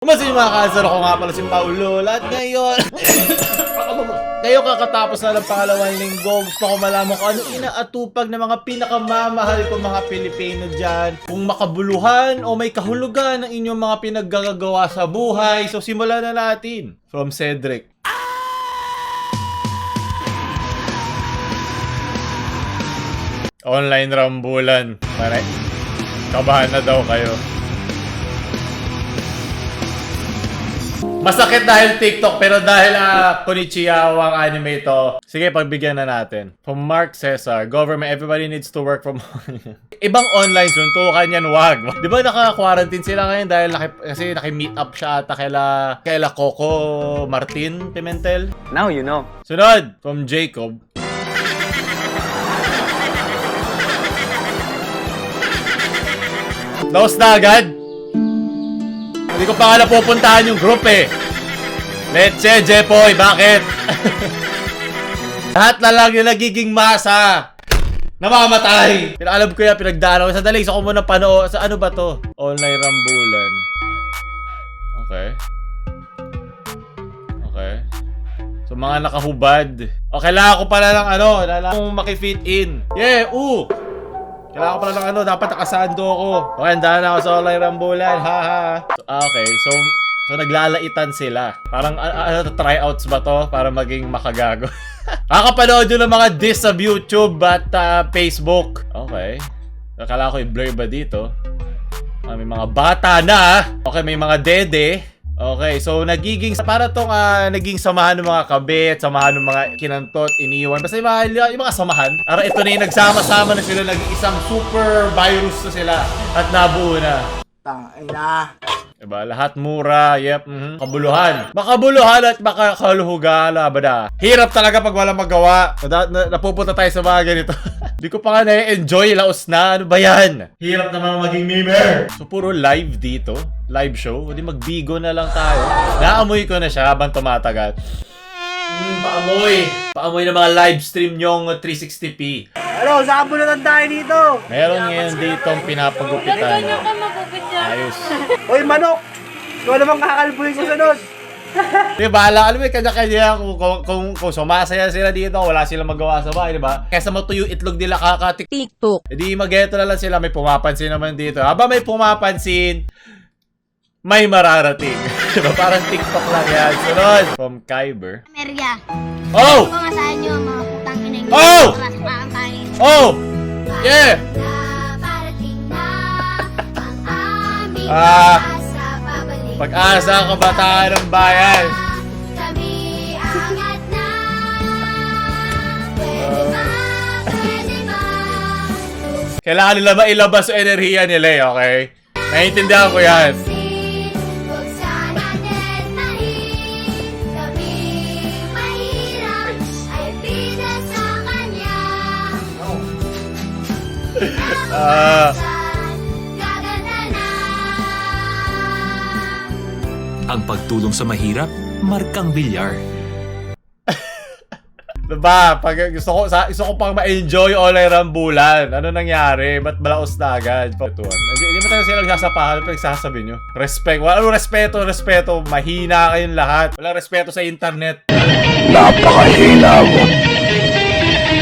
Kumasa yung mga kasar, ako nga pala si Paulo. At ngayon, ngayon kakatapos na ng pangalawang linggo, gusto ko malaman kung ano inaatupag ng mga pinakamamahal ko mga Pilipino dyan. Kung makabuluhan o may kahulugan ng inyong mga pinaggagawa sa buhay. So simulan na natin. From Cedric. Online rambulan. Pare, kabahan na daw kayo. Masakit dahil TikTok, pero dahil Konichiwa ang anime ito. Sige, pagbigyan na natin. From Mark Cesar, government, everybody needs to work from home. Ibang online suntukan yan, wag. Di ba naka-quarantine sila ngayon dahil kasi naki-meet up siya ata kaila Coco Martin Pimentel? Now you know. Sunod, from Jacob. Daos na agad? Hindi ko pa nga napupuntahan yung group eh. Leche, Jepoy, bakit? Lahat na lang yung nagiging masa. Namamatay. Alam ko yan, pinagdaan ako. Sandali, isa ko muna panoo. Sa ano ba to? Online rambulan. Okay. Okay. So mga nakahubad. O, kailangan ko pala ng ano. Kailangan kong makifit in. Yeah, kailangan ko pala ng ano, dapat nakasando ako. Okay, andahan ako sa online rambulan, haha. So, okay, so naglalaitan sila. Parang, tryouts ba to? Para maging makagago. Kakapanood yun ng mga diss sa YouTube at Facebook. Okay. Akala ko i-blur ba dito? May mga bata na. Okay, may mga dede. Okay, so nagiging para tong naging samahan ng mga kabit, samahan ng mga kinantot, iniwan. Basta yung mga samahan. Para ito na yung nagsama-sama na sila, naging isang super virus na sila at nabuo na. Tangina. Diba? Lahat mura, yep, kabuluhan. Makabuluhan at makakaluhugan, labada. Hirap talaga pag walang magawa. Napupunta tayo sa mga ganito. Di ko pa nga na-enjoy, laos na. Ano ba yan? Hirap naman maging memer. So, puro live dito. Live show. Hindi magbigo na lang tayo. Naamoy ko na siya habang tumatagal. Paamoy. Paamoy ng mga live stream nyong 360p. Hello, saan mo na tayo dito? Meron ngayon ditong pinapagupitan. Ayos. Hoy, manok! Ikaw namang kakalbuhin ko sunod. Di ba? Alam mo, kanya-kanya kung sumasaya sila dito, wala silang magawa sa bahay, di ba? Kaysa matuyo itlog nila kakatik. TikTok. E di mageto na lang sila, may pumapansin naman dito. Haba may pumapansin, may mararating. Diba? Parang TikTok lang yan. Sunod. From Kyber. Merya. Oh! Pamasahan nyo ang mga putang ineng. Oh! Oh! Yeah! Pag-asa ang kabataan ng bayan. Kami angat na. Kailangan nila mailabas yung enerhiya nila eh, okay? Naiintindihan ko yan. Ang pagtulong sa mahirap, markang bilyar. Diba? Pag gusto ko pang ma-enjoy online rambulan. Ano nangyari? Ba't balaos na agad? Hindi mo tayo sila nagsasapahan. Ano nagsasabi nyo? Respect. Walang respeto. Mahina kayong lahat. Walang respeto sa internet. Napakahina mo.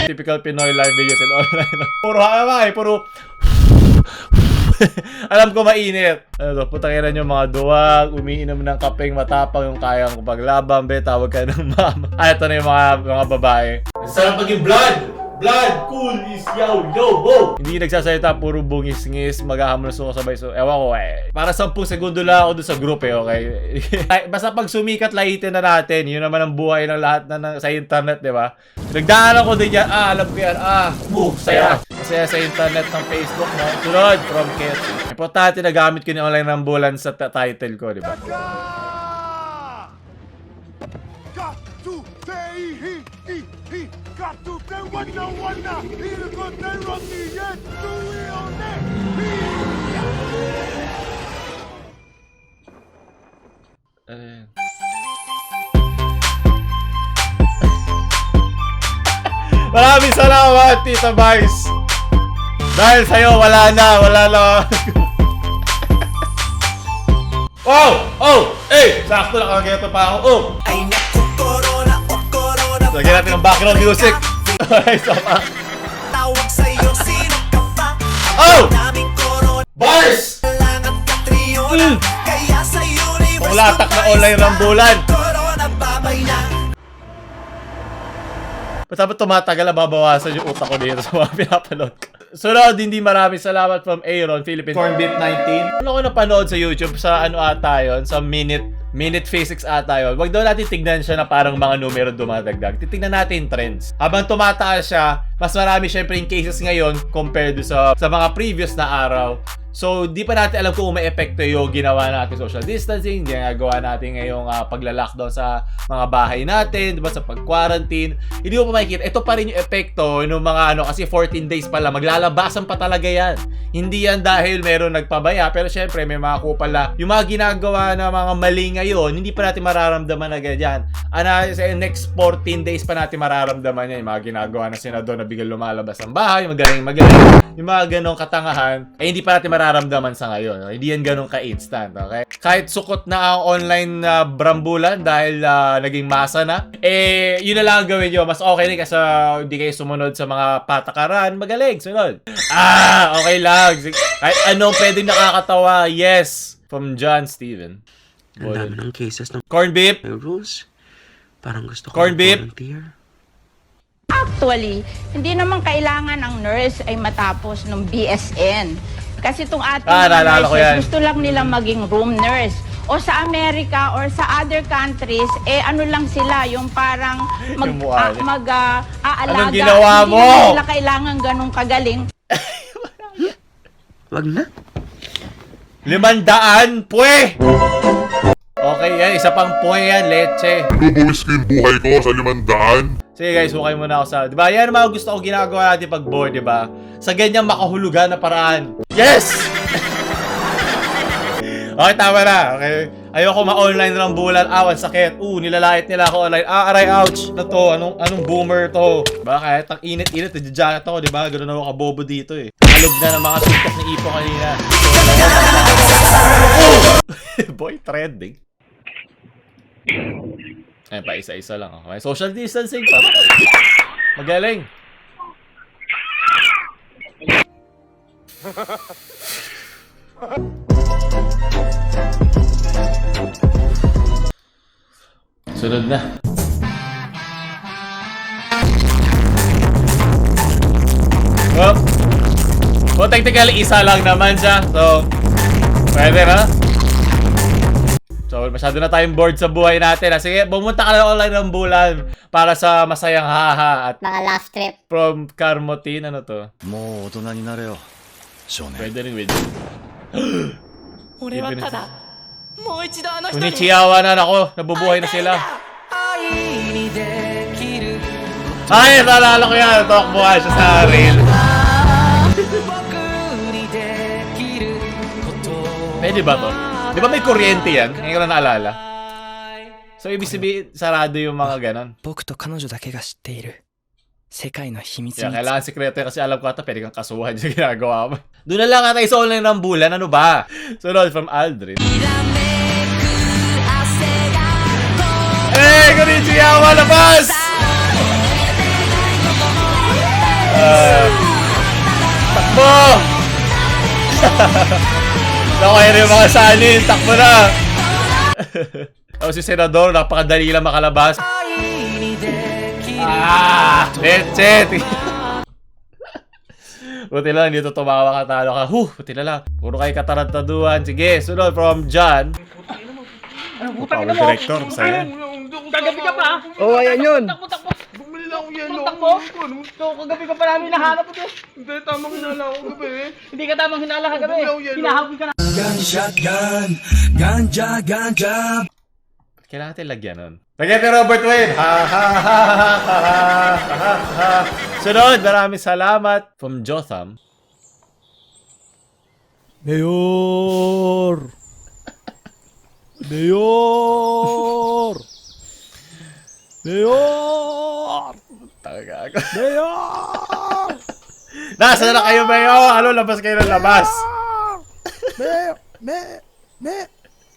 Typical Pinoy live videos and online. Puro alam ko mainit. Ano, putakiran nyo mga duwag, umiinom ng kapeng matapang yung kayang paglaban, be, tawag ka ng mama. Ito na yung mga babae. Sarap maging blood! Blood! Cool is yo, bo! Hindi nagsasalita, puro bungis-ngis, maghahamon sa sabay. So, ewan ko eh. Para 10 segundo lang ako dun sa group eh, okay? Basta pag sumikat, lahitin na natin. Yun naman ang buhay ng lahat sa internet, di ba? Nagdaanan ko din yan. Alam ko yan. Saya. Masaya sa internet ng Facebook, no? Sunod, from Kit. Importante na gamit ko yung online rambulan sa title ko, di ba? Maraming salamat, Tita Vice. Dahil sa'yo, wala na. Oh! Oh! Eh! Sakto nakageto pa ako. Oh! Ay naku, corona, oh corona. Lagyan natin ng background music. Okay, so pa. Tawag sa'yo, sino ka pa? Oh! Daming corona. Bars! Lang at katriyola. Kaya sa universe Panglatak na online rambulan. Corona, babay na. Basta ba tumatagal, babawasan yung utak ko dito sa mga pinapanood ko. Sunod, hindi maraming salamat from Aaron, Philippines. Corn Beef 19. Ano ko napanood sa YouTube sa ano ata yun? Sa Minute Physics ata yun. Wag daw natin tignan siya na parang mga numero dumadagdag. Titignan natin trends. Habang tumataas siya, mas marami syempre yung cases ngayon compared sa mga previous na araw. So, di pa natin alam kung may epekto yung ginawa natin social distancing, ginagawa natin ngayong pagla-lockdown sa mga bahay natin, diba, sa pag-quarantine. Hindi mo pa makikita. Ito pa rin yung epekto ng mga kasi 14 days pa lang. Maglalabasan pa talaga yan. Hindi yan dahil meron nagpabaya, pero syempre may mga kupal na yung mga ginagawa na mga mali ngayon, hindi pa natin mararamdaman agad yan. Sa next 14 days pa natin mararamdaman yan. Yung mga ginagawa na senador na biglang lumalabas ng bahay, magaling. Yung mga ganong katangahan, hindi pa natin mararamdaman sa ngayon. Hindi yan ganong ka-instant, okay? Kahit sukot na ang online brambulan dahil naging masa na, yun na lang ang gawin nyo. Mas okay rin kasi hindi kayo sumunod sa mga patakaran. Magaling, sunod. Okay lang. Kahit anong pwedeng nakakatawa, yes. From John Steven. Ang dami ng cases ng Corn beef. rules. Parang gusto ko Corn beef. volunteer. Actually, hindi naman kailangan ang nurse ay matapos ng BSN. Kasi itong ating naalala ko yan. gusto lang nila maging room nurse. O sa Amerika or sa other countries, ano lang sila, yung parang Yung mukha niya. aalaga. Anong ginawa mo? Hindi naman nila kailangan ganong kagaling. Wag na. 500, pwe! Okay, yan. Isa pang pwe yan, leche. Bubuwis ko yung buhay ko sa 500. Sige guys, hukay muna ako sa... Diba, yan ang mga gusto ko ginagawa natin pag bored, diba? Sa ganyang makahulugan na paraan. Yes! Okay, tama na. Okay. Ayoko ma-online rambulan. Ang sakit. Nilalait nila ako online. Aray, ouch. Na to? Anong boomer to? Diba, kahit ang init-init, nagja-jacket ako, diba? Ganoon ako kabobo dito eh. Alog na ng mga TikTok ni Ipo kanina. Boy, trending. Ayun pa, isa-isa lang. Okay, social distancing pa. Magaling. Sunod na. Well, technically, isa lang naman siya. So, pwede na. So, masyado na tayong bored sa buhay natin. Sige, bumunta ka lang online ng bulan para sa masayang haha. At Mga last trip. from Carmotin, ano to? もう大人になれよ少年 Pwede rin with. 俺はただ、もう一度あの人に Kunichiyawa na ako. Nabubuhay na sila. 愛にできる Ay, naalala ko yan. Talkbuhay siya sa reel. 僕にできること Pwede ba to? Di ba may kuryente yan? Ngayon ko na naalala. So, ibig sabihin, sarado yung mga ganon. 僕と彼女だけが知っている世界の秘密 Kaya に kailangan sikreto yan kasi alam ko ata pwede kang kasuhan yung ginagawa mo. Doon na lang ata isa online ng bulan. Ano ba? Sunod from Aldrin. Hey! Konnichiwa! Labas! Takbo! Nakaya rin yung mga sanin. Takbo na! Si Senador, napakadali lang makalabas. Let's it! Buti lang, dito tumawa ka, talo ka. Buti na lang. Puro kayo katarantaduhan. Sige, sunod from John. Power director, masaya. Kagabi ka pa? Oo, ayan yun. Bumili lang ako yelo. Kagabi ka pa namin nahanap ito. Hindi, tamang hinala ako gabi. Hindi ka tamang hinala kagabi. Hinahabol ka na. Kailangan natin lagyan nun. Lagyan ni Robert Wayne. Ha ha ha ha ha ha ha ha. Sunod, maraming salamat from Jotham. Mayor Mayor Mayor Tagag. Mayor Nasaan na kayo, Mayor? Ano, labas kayo ng labas.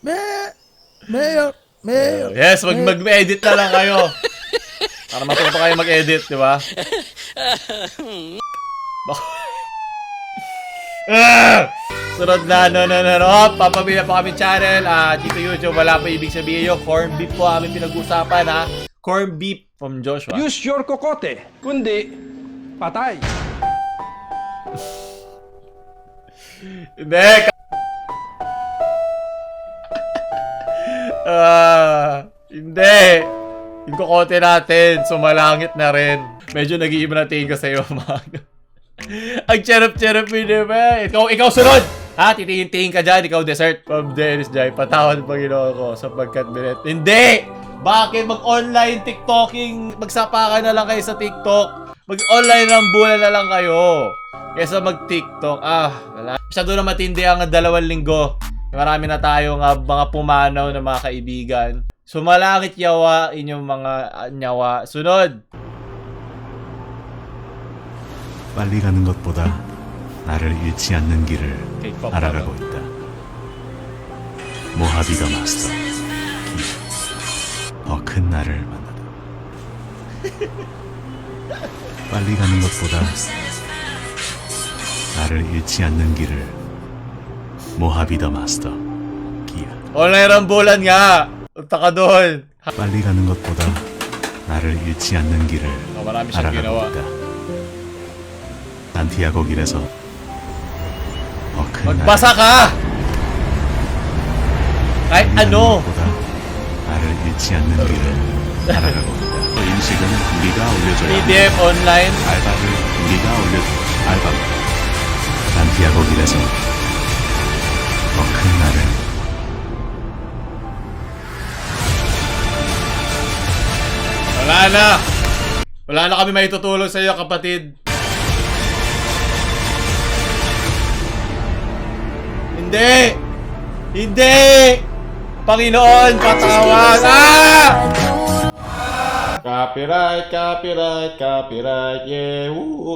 Mayor. Yes, mag-edit na lang kayo. Para matuto kayo mag-edit, di ba? Sunod na, papamilya pa kami channel. Dito YouTube, wala pa ibig sabihin yun. Corn beef po aming pinag-usapan, ha? Corn beef from Joshua. Use your kokote. Kundi, patay. Hindi. Hindi. Yung kokote natin, sumalangit na rin. Medyo nag-iiba na tingin ko sa'yo, mga. Ang charap-charap yun, ba? Ikaw sunod! Ha? Titingin-tingin ka dyan, ikaw dessert. From Dennis Jai, patawad Panginoon ko sapagkat binet. Hindi! Bakit mag-online TikToking? Magsapakan na lang kayo sa TikTok. Mag-online rambulan na lang kayo. Kesa mag-TikTok. Wala. Masyado na matindi ang 2 linggo. Marami na tayong mga pumanaw na mga kaibigan. Sumalangit yawa inyong mga nyawa. Sunod! 빨리 가는 것보다 나를 잃지 않는 길을 K-pop 알아가고 있다. 모하비더 마스터. 더 큰 나를 만나다. 빨리 가는 것보다 나를 잃지 않는 길을 모하비더 마스터. 기아. Online rambulan nga! Punta ka doon! 빨리 가는 것보다 나를 잃지 않는 길을 marami siyang ginawa. 알아가고 있다. 산티아고 길에서 더 큰 Magbasa ka! Kahit ano! 보다 나를 잃지 않는 길을 알아가고 있다. 음식은 우리가 올려줘야 한다. PDF online. 알바를 우리가 올려줘. 알바입니다. 산티아고 길에서 더 큰 나를 Wala na kami maitutulong sa iyo, kapatid. Hindi! Panginoon, patawad! Copyright, yeah,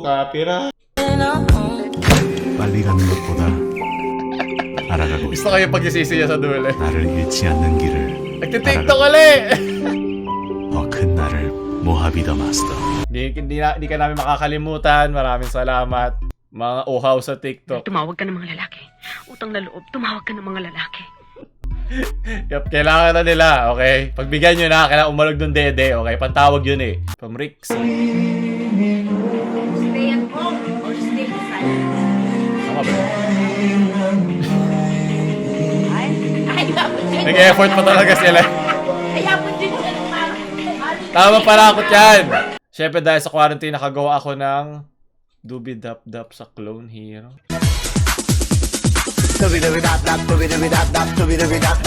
copyright. 빨리 가는 것보다 알아가고 Gusto 있다. kayo pagsisisi niya sa dulo. 나를 잃지 않는 길을 Nagtitiktok ulit! 더 큰 나를 모하비더 마스터. Hindi ka namin makakalimutan. Maraming salamat. Mga uhaw sa TikTok. Tumawag ka ng mga lalaki. Utang na loob, tumawag ka ng mga lalaki. Yup, kailangan na nila, okay? Pagbigyan nyo na, kailangan umalog ng dede, okay? Pantawag yun eh. From Rixie. Stay at home or stay inside. Tama ba? Ay, Nag-effort pa talaga sila. ayapon din siya ng Tama pala ako dyan. Siyempre dahil sa quarantine, nakagawa ako ng Dubidap-dap sa Clone Hero.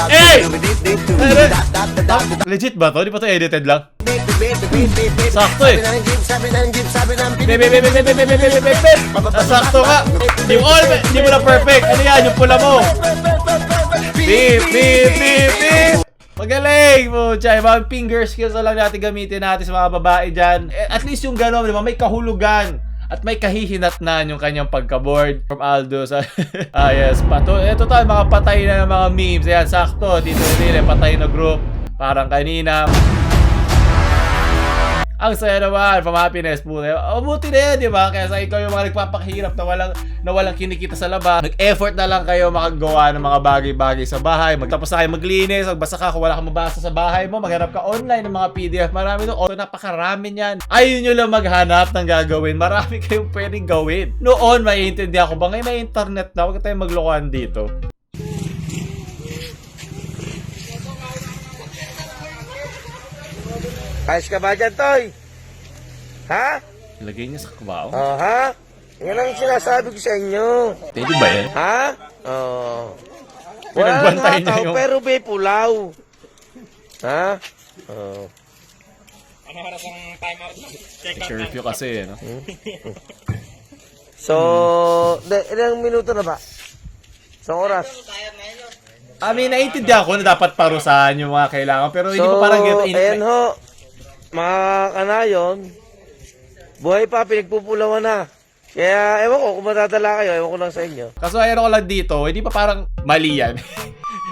Hey! Legit ba to? Di ba to edited lang? Sakto eh. Sakto ka. Di mo na perfect. Ano yan? Yung pula mo. Beep, beep, beep, beep. Magaling mo, Chay. Mga finger skills na lang natin gamitin natin sa mga babae dyan. At least yung gano'n, di ba? May kahulugan. At may kahihinatnan yung kanyang pagka-board. From Aldo sa... yes. Ito tayo, mga patay na ng mga memes. Ayan, sakto. Dito nila, patay na group. Parang kanina. Ang saya naman, from happiness po. Buti na yan, di ba? Kaya sa ikaw yung mga nagpapakahirap na walang kinikita sa labas. Nag-effort na lang kayo makagawa ng mga bagay-bagay sa bahay. Magtapos na kayo maglinis, magbasa ka kung wala kang mabasa sa bahay mo. Maghanap ka online ng mga PDF. Marami doon. Napakarami niyan. Ayun nyo lang maghanap ng gagawin. Marami kayong pwedeng gawin. Noon, maiintindihan ko ba? Ngayon may internet na. Huwag tayong maglokohan dito. Ayos ka ba dyan, Toy? Ha? Ilagay niya sa kabaw. Oh, ha? Yan ang sinasabi ko sa inyo. Pwede ba yan? Ha? Oh. Wala lang Pinagbantayan niya hataw, yung... pero may pulaw. Ha? Oh. Curfew kasi, no? So, ilang minuto na ba? Isang oras. Naiintindihan ko na dapat parusahan yung mga kailangan, pero hindi So, pa parang ganito. ayan ho. Mga kanayon, buhay pa, pinagpupulawan na. Kaya, ewan ko, kung matadala kayo, ewan ko lang sa inyo. Kaso ayun ko lang dito, hindi pa parang mali yan.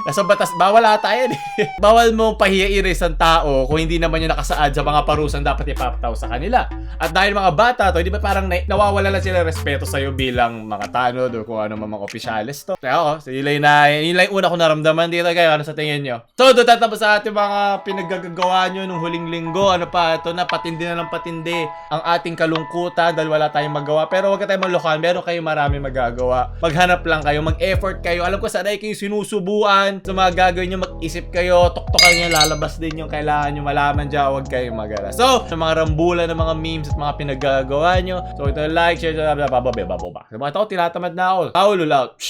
Nasa batas, bawal ata yan eh. Bawal mo pahiyain isang tao kung hindi naman yung nakasaad sa mga parusang dapat ipapataw sa kanila. At dahil mga bata to, di ba parang nawawala lang sila respeto sa'yo bilang mga tanod o kung ano mga opisyalis to. Kaya ako, so yun lang yung una ko naramdaman dito. Kayo, ano sa tingin nyo? So, doon tatapos sa ating mga pinaggagawa nyo nung huling linggo. Ano pa, ito na, patindi na ng patindi ang ating kalungkutan dahil wala tayong magawa. Pero huwag ka tayong malukan, meron kayo marami magagawa. Maghanap lang kayo, mag-effort kayo. Alam ko sanay kayo sinusubuan sa mga gagawin nyo, mag-isip kayo, tuktokan nyo, lalabas din yung kailangan nyo malaman dyan, huwag kayong mag-ala. So, sa mga rambulan ng mga memes at mga pinagagawa nyo, so ito like, share, bababa. Sa mga tao, tinatamad na ako. Paulul out.